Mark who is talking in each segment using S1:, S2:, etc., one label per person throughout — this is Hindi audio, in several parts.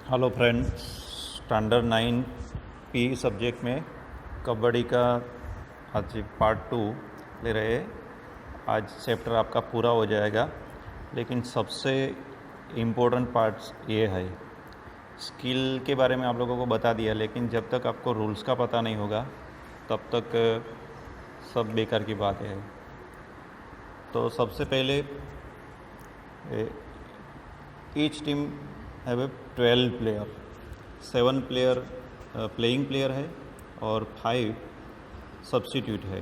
S1: Hello friends, standard 9 P subject में कबड्डी का आज पार्ट 2 ले रहे हैं। आज चैप्टर आपका पूरा हो जाएगा, लेकिन सबसे इम्पोर्टेंट पार्ट्स ये है। स्किल के बारे में आप लोगों को बता दिया, लेकिन जब तक आपको रूल्स का पता नहीं होगा तब तक सब बेकार की बात है। तो सबसे पहले each team have a 12 player, 7 player playing player है और 5 सब्स्टिट्यूट है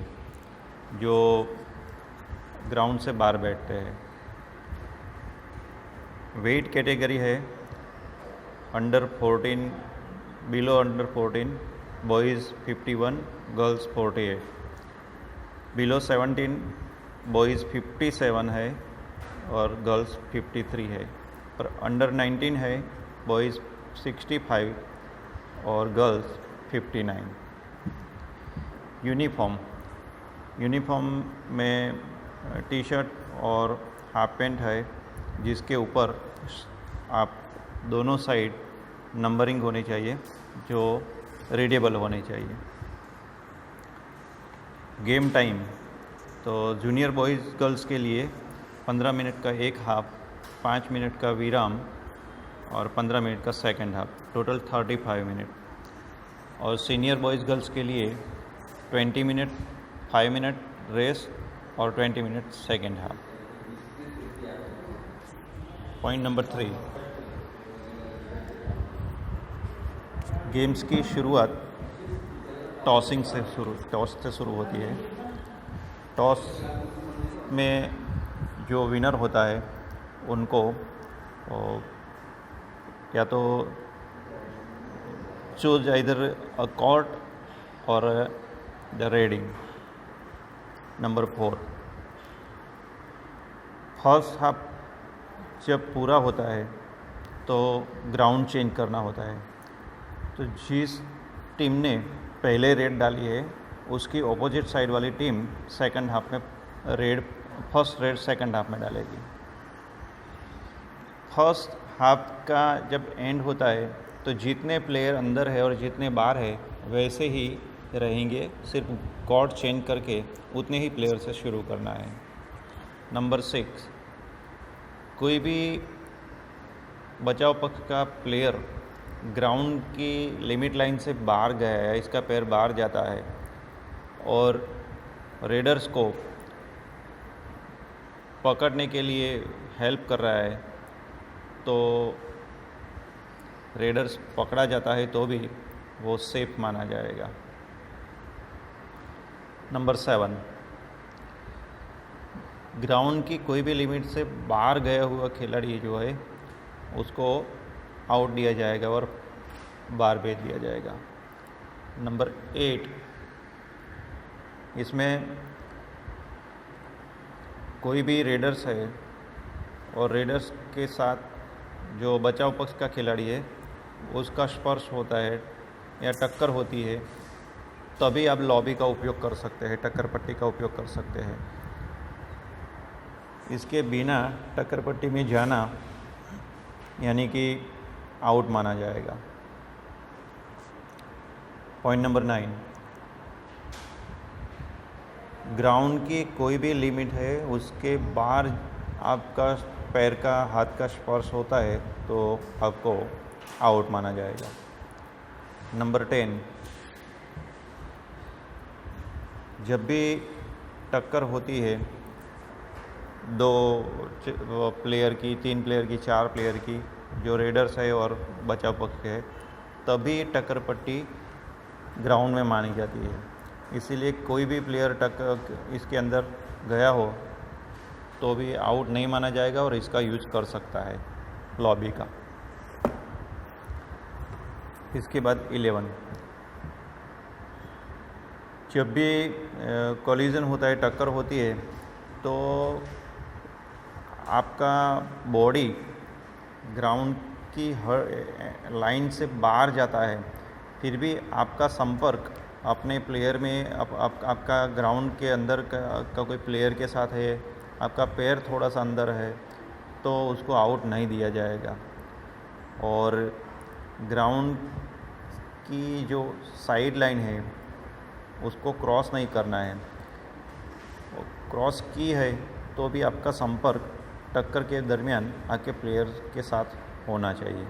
S1: जो ग्राउंड से बाहर बैठते हैं। वेट कैटेगरी है under 14, below under 14 boys 51, girls 48, below 17 boys 57 है और गर्ल्स 53 है। पर अंडर 19 है बॉयज़ 65 और गर्ल्स 59। यूनिफॉर्म में टी शर्ट और हाफ पैंट है, जिसके ऊपर आप दोनों साइड नंबरिंग होनी चाहिए जो रीडेबल होनी चाहिए। गेम टाइम तो जूनियर बॉयज़ गर्ल्स के लिए 15 मिनट का एक हाफ, 5 मिनट का विराम और 15 मिनट का सेकंड हाफ, टोटल 35 मिनट। और सीनियर बॉयज़ गर्ल्स के लिए 20 मिनट, 5 मिनट रेस्ट और 20 minute second half. Point number 3, games की शुरुआत टॉस से शुरू होती है। टॉस में जो विनर होता है उनको या तो चूज इधर अ कॉर्ट और the reading. Number 4, first half जब पूरा होता है तो ग्राउंड चेंज करना होता है। तो जिस टीम ने पहले रेड डाली है उसकी ऑपोजिट साइड वाली टीम सेकंड हाफ में फर्स्ट रेड सेकंड हाफ में डालेगी। फर्स्ट हाफ का जब एंड होता है तो जितने प्लेयर अंदर है और जितने बाहर है वैसे ही रहेंगे, सिर्फ कॉर्ड चेंज करके उतने ही प्लेयर से शुरू करना है। नंबर 6, कोई भी बचाव पक्ष का प्लेयर ग्राउंड की लिमिट लाइन से बाहर गया है, इसका पैर बाहर जाता है और रेडर्स को पकड़ने के लिए हेल्प कर रहा है, तो रेडर्स पकड़ा जाता है तो भी वो सेफ माना जाएगा। नंबर 7, ग्राउंड की कोई भी लिमिट से बाहर गया हुआ खिलाड़ी जो है उसको आउट दिया जाएगा और बाहर भेज दिया जाएगा। नंबर 8, इसमें कोई भी रेडर्स है और रेडर्स के साथ जो बचाव पक्ष का खिलाड़ी है उसका स्पर्श होता है या टक्कर होती है, तभी आप लॉबी का उपयोग कर सकते हैं, टक्कर पट्टी का उपयोग कर सकते हैं। इसके बिना टक्कर पट्टी में जाना यानी कि आउट माना जाएगा। पॉइंट नंबर 9, ग्राउंड की कोई भी लिमिट है उसके बाहर आपका पैर का हाथ का स्पर्श होता है तो आपको आउट माना जाएगा। नंबर 10, जब भी टक्कर होती है 2 प्लेयर की, 3 प्लेयर की, 4 प्लेयर की, जो रेडर्स है और बचाव पक्ष है, तभी टक्कर पट्टी ग्राउंड में मानी जाती है। इसीलिए कोई भी प्लेयर टक्कर इसके अंदर गया हो तो भी आउट नहीं माना जाएगा और इसका यूज कर सकता है लॉबी का। इसके बाद 11, जब भी कोलिजन होता है, टक्कर होती है, तो आपका बॉडी ग्राउंड की हर लाइन से बाहर जाता है, फिर भी आपका संपर्क अपने प्लेयर में आपका ग्राउंड के अंदर का कोई प्लेयर के साथ है, आपका पैर थोड़ा सा अंदर है, तो उसको आउट नहीं दिया जाएगा। और ग्राउंड की जो साइड लाइन है उसको क्रॉस नहीं करना है। क्रॉस की है तो भी आपका संपर्क टक्कर के दरमियान आपके प्लेयर के साथ होना चाहिए।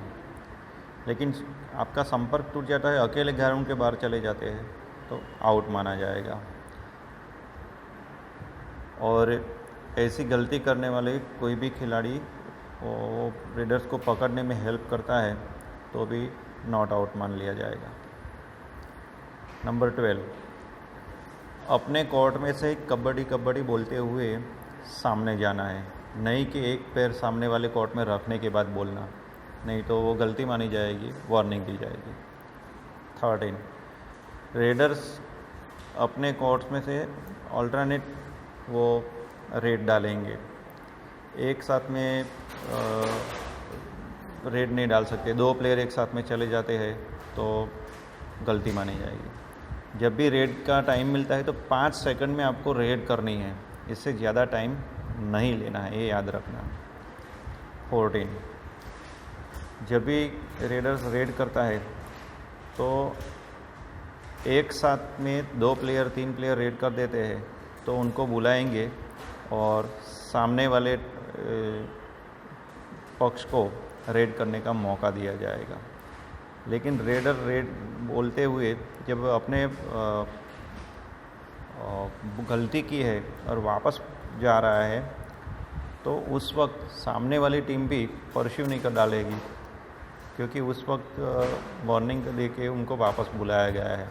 S1: लेकिन आपका संपर्क टूट जाता है, अकेले ग्राउंड के बाहर चले जाते हैं तो आउट माना जाएगा। और ऐसी गलती करने वाले कोई भी खिलाड़ी वो रेडर्स को पकड़ने में हेल्प करता है तो भी नॉट आउट मान लिया जाएगा। नंबर 12, अपने कोर्ट में से कबड्डी कबड्डी बोलते हुए सामने जाना है, नहीं कि एक पैर सामने वाले कोर्ट में रखने के बाद बोलना, नहीं तो वो गलती मानी जाएगी, वार्निंग दी जाएगी। 13, रेडर्स अपने कोर्ट्स में से ऑल्टरनेट वो रेड डालेंगे, एक साथ में रेड नहीं डाल सकते। 2 प्लेयर एक साथ में चले जाते हैं तो गलती मानी जाएगी। जब भी रेड का टाइम मिलता है तो 5 सेकंड में आपको रेड करनी है, इससे ज़्यादा टाइम नहीं लेना है, ये याद रखना। 14, जब भी रेडर्स रेड करता है तो एक साथ में 2 प्लेयर 3 प्लेयर रेड कर देते हैं तो उनको बुलाएंगे और सामने वाले पक्ष को रेड करने का मौका दिया जाएगा। लेकिन रेडर रेड बोलते हुए जब अपने गलती की है और वापस जा रहा है तो उस वक्त सामने वाली टीम भी परस्यू नहीं कर डालेगी, क्योंकि उस वक्त वार्निंग दे के उनको वापस बुलाया गया है,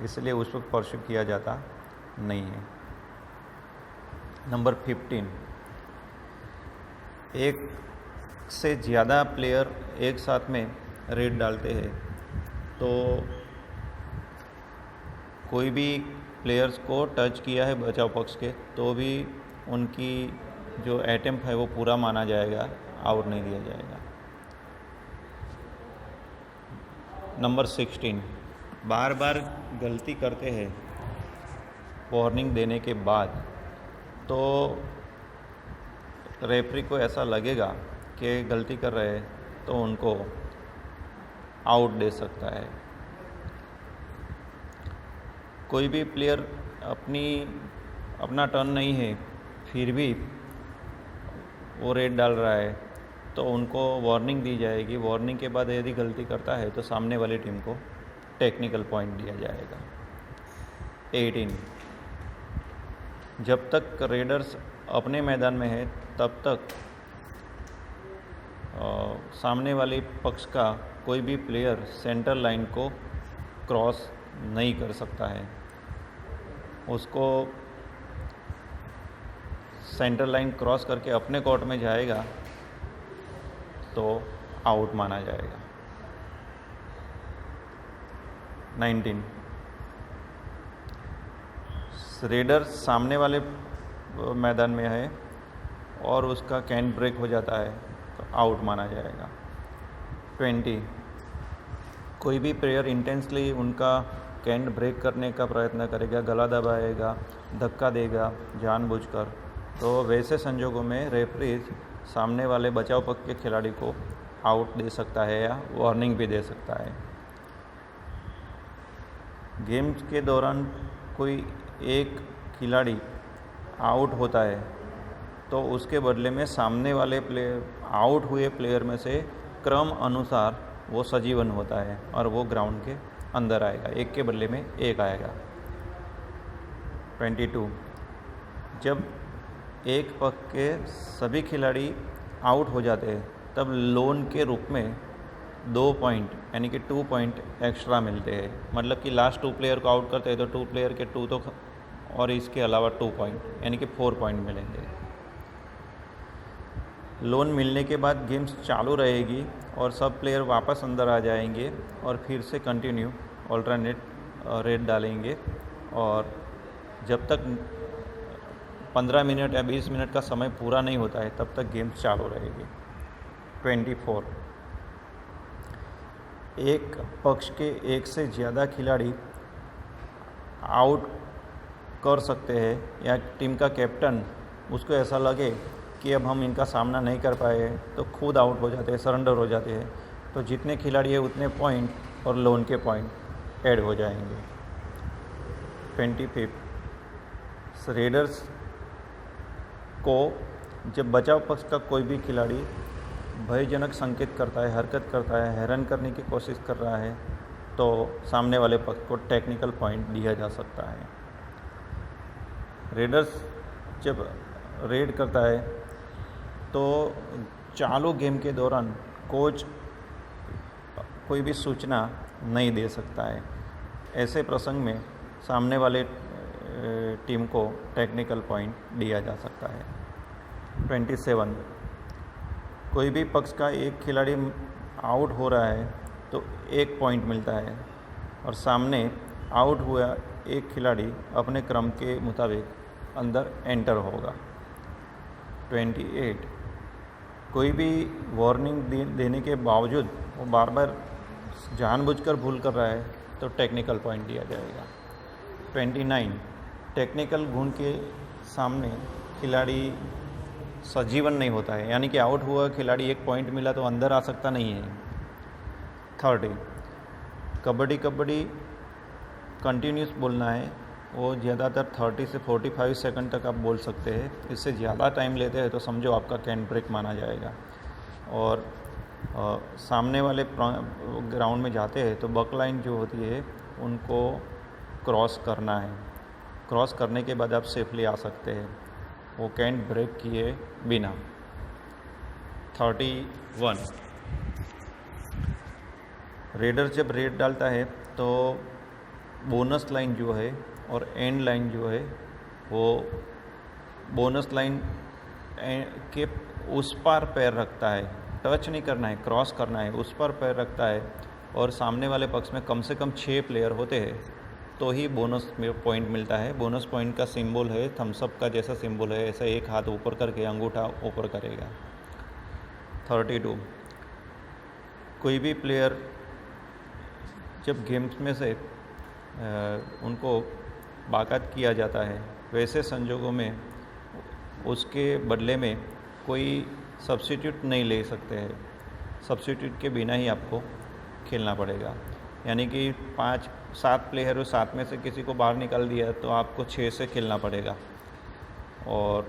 S1: इसलिए उस वक्त परस्यू किया जाता नहीं है। नंबर 15, एक से ज़्यादा प्लेयर एक साथ में रेड डालते हैं तो कोई भी प्लेयर्स को टच किया है बचाव पक्ष के तो भी उनकी जो अटेम्प्ट है वो पूरा माना जाएगा, आउट नहीं दिया जाएगा। नंबर 16, बार बार गलती करते हैं वार्निंग देने के बाद तो रेफरी को ऐसा लगेगा कि गलती कर रहे हैं तो उनको आउट दे सकता है। कोई भी प्लेयर अपना टर्न नहीं है फिर भी वो रेड डाल रहा है तो उनको वार्निंग दी जाएगी। वार्निंग के बाद यदि गलती करता है तो सामने वाली टीम को टेक्निकल पॉइंट दिया जाएगा। 18, जब तक रेडर्स अपने मैदान में है तब तक सामने वाले पक्ष का कोई भी प्लेयर सेंटर लाइन को क्रॉस नहीं कर सकता है। उसको सेंटर लाइन क्रॉस करके अपने कोर्ट में जाएगा तो आउट माना जाएगा। 19, रेडर सामने वाले मैदान में है और उसका कैन ब्रेक हो जाता है तो आउट माना जाएगा। 20, कोई भी प्लेयर इंटेंसली उनका कैन ब्रेक करने का प्रयत्न करेगा, गला दबाएगा, धक्का देगा जानबूझकर, तो वैसे संजोगों में रेफरी सामने वाले बचाव पक्ष के खिलाड़ी को आउट दे सकता है या वार्निंग भी दे सकता है। गेम्स के दौरान कोई एक खिलाड़ी आउट होता है तो उसके बदले में सामने वाले प्लेयर आउट हुए प्लेयर में से क्रम अनुसार वो सजीवन होता है और वो ग्राउंड के अंदर आएगा, एक के बदले में एक आएगा। 22, जब एक पक्ष के सभी खिलाड़ी आउट हो जाते हैं तब लोन के रूप में 2 पॉइंट यानी कि 2 पॉइंट एक्स्ट्रा मिलते हैं। मतलब कि लास्ट 2 प्लेयर को आउट करते हैं तो 2 प्लेयर के 2 तो और इसके अलावा 2 पॉइंट यानी कि 4 पॉइंट मिलेंगे। लोन मिलने के बाद गेम्स चालू रहेगी और सब प्लेयर वापस अंदर आ जाएंगे और फिर से कंटिन्यू ऑल्टरनेट रेड डालेंगे और जब तक 15 मिनट या 20 मिनट का समय पूरा नहीं होता है तब तक गेम्स चालू रहेगी। 24, एक पक्ष के एक से ज़्यादा खिलाड़ी आउट कर सकते हैं या टीम का कैप्टन उसको ऐसा लगे कि अब हम इनका सामना नहीं कर पाए तो खुद आउट हो जाते हैं, सरेंडर हो जाते हैं, तो जितने खिलाड़ी है उतने पॉइंट और लोन के पॉइंट ऐड हो जाएंगे। 25 रेडर्स को जब बचाव पक्ष का कोई भी खिलाड़ी भयजनक संकेत करता है, हरकत करता है, हैरान करने की कोशिश कर रहा है, तो सामने वाले पक्ष को टेक्निकल पॉइंट दिया जा सकता है। रेडर्स जब रेड करता है तो चालू गेम के दौरान कोच कोई भी सूचना नहीं दे सकता है। ऐसे प्रसंग में सामने वाले टीम को टेक्निकल पॉइंट दिया जा सकता है। 27 कोई भी पक्ष का एक खिलाड़ी आउट हो रहा है तो 1 पॉइंट मिलता है और सामने आउट हुआ एक खिलाड़ी अपने क्रम के मुताबिक अंदर एंटर होगा। 28 कोई भी वार्निंग देने के बावजूद वो बार बार जानबूझकर भूल कर रहा है तो टेक्निकल पॉइंट दिया जाएगा। 29 टेक्निकल गुण के सामने खिलाड़ी सजीवन नहीं होता है, यानी कि आउट हुआ खिलाड़ी 1 पॉइंट मिला तो अंदर आ सकता नहीं है। 30 कबड्डी कंटिन्यूस बोलना है, वो ज़्यादातर 30 से 45 सेकंड तक आप बोल सकते हैं। इससे ज़्यादा टाइम लेते हैं तो समझो आपका कैन ब्रेक माना जाएगा। और सामने वाले ग्राउंड में जाते हैं तो बक लाइन जो होती है उनको क्रॉस करना है। क्रॉस करने के बाद आप सेफली आ सकते हैं, वो कैन ब्रेक किए बिना। 31 रेडर जब रेड डालता है तो बोनस लाइन जो है और एंड लाइन जो है वो बोनस लाइन के उस पार पैर रखता है, टच नहीं करना है, क्रॉस करना है, उस पर पैर रखता है। और सामने वाले पक्ष में कम से कम 6 प्लेयर होते हैं तो ही बोनस पॉइंट मिलता है। बोनस पॉइंट का सिंबल है थम्सअप का जैसा सिंबल है, ऐसा एक हाथ ऊपर करके अंगूठा ऊपर करेगा। 32 कोई भी प्लेयर जब गेम्स में से उनको बाकात किया जाता है, वैसे संजोगों में उसके बदले में कोई सब्स्टिट्यूट नहीं ले सकते हैं। सब्स्टिट्यूट के बिना ही आपको खेलना पड़ेगा, यानी कि 5-7 प्लेयर हो, 7 में से किसी को बाहर निकाल दिया तो आपको 6 से खेलना पड़ेगा और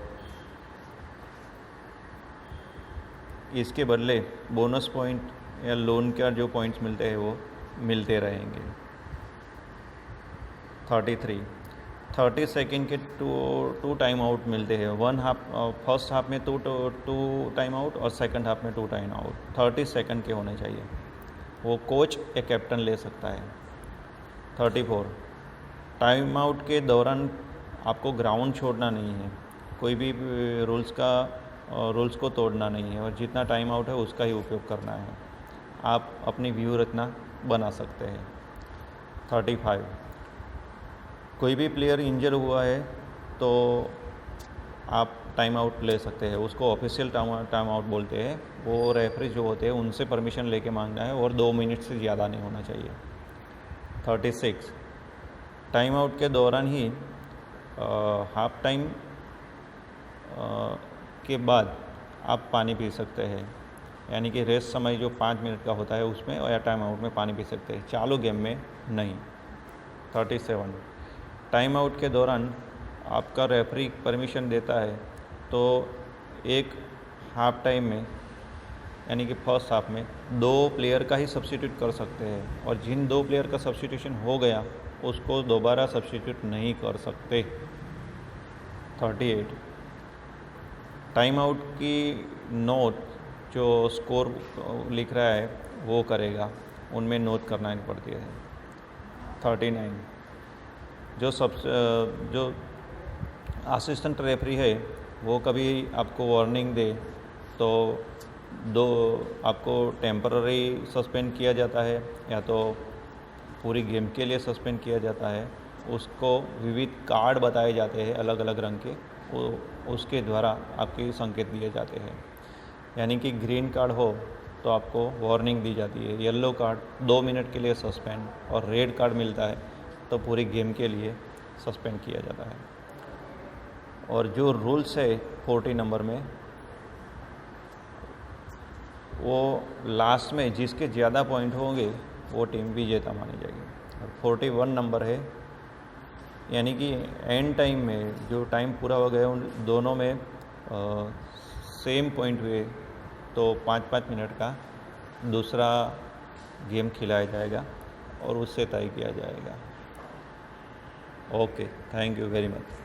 S1: इसके बदले बोनस पॉइंट या लोन का जो पॉइंट्स मिलते हैं वो मिलते रहेंगे। 33 30 सेकेंड के टू टाइम आउट मिलते हैं। फर्स्ट हाफ में टू टाइम आउट और सेकंड हाफ में 2 टाइम आउट 30 सेकंड के होने चाहिए। वो कोच या कैप्टन ले सकता है। 34 टाइम आउट के दौरान आपको ग्राउंड छोड़ना नहीं है, कोई भी रूल्स को तोड़ना नहीं है और जितना टाइम आउट है उसका ही उपयोग करना है। आप अपनी व्यू रचना बना सकते हैं। 35 कोई भी प्लेयर इंजर हुआ है तो आप टाइम आउट ले सकते हैं, उसको ऑफिशियल टाइम आउट बोलते हैं। वो रेफरी जो होते हैं उनसे परमिशन लेके मांगना है और 2 मिनट से ज़्यादा नहीं होना चाहिए। 36 टाइम आउट के दौरान ही हाफ टाइम के बाद आप पानी पी सकते हैं, यानी कि रेस्ट समय जो 5 मिनट का होता है उसमें या टाइम आउट में पानी पी सकते हैं, चालू गेम में नहीं। 37 टाइम आउट के दौरान आपका रेफरी परमिशन देता है तो एक हाफ टाइम में यानी कि फर्स्ट हाफ में 2 प्लेयर का ही सब्स्टिट्यूट कर सकते हैं और जिन 2 प्लेयर का सब्स्टिट्यूशन हो गया उसको दोबारा सब्स्टिट्यूट नहीं कर सकते। 38 टाइम आउट की नोट जो स्कोर लिख रहा है वो करेगा, उनमें नोट करना पड़ती है। 39 जो असिस्टेंट रेफरी है वो कभी आपको वार्निंग दे तो आपको टेम्पररी सस्पेंड किया जाता है या तो पूरी गेम के लिए सस्पेंड किया जाता है। उसको विविध कार्ड बताए जाते हैं अलग अलग रंग के, वो उसके द्वारा आपके संकेत दिए जाते हैं। यानी कि ग्रीन कार्ड हो तो आपको वार्निंग दी जाती है, येलो कार्ड 2 मिनट के लिए सस्पेंड और रेड कार्ड मिलता है तो पूरी गेम के लिए सस्पेंड किया जाता है। और जो रूल्स है 40 नंबर में वो लास्ट में जिसके ज़्यादा पॉइंट होंगे वो टीम विजेता मानी जाएगी। और 41 नंबर है, यानी कि एंड टाइम में जो टाइम पूरा हो गया उन दोनों में सेम पॉइंट हुए तो 5-5 मिनट का दूसरा गेम खिलाया जाएगा और उससे तय किया जाएगा। Okay, thank you very much.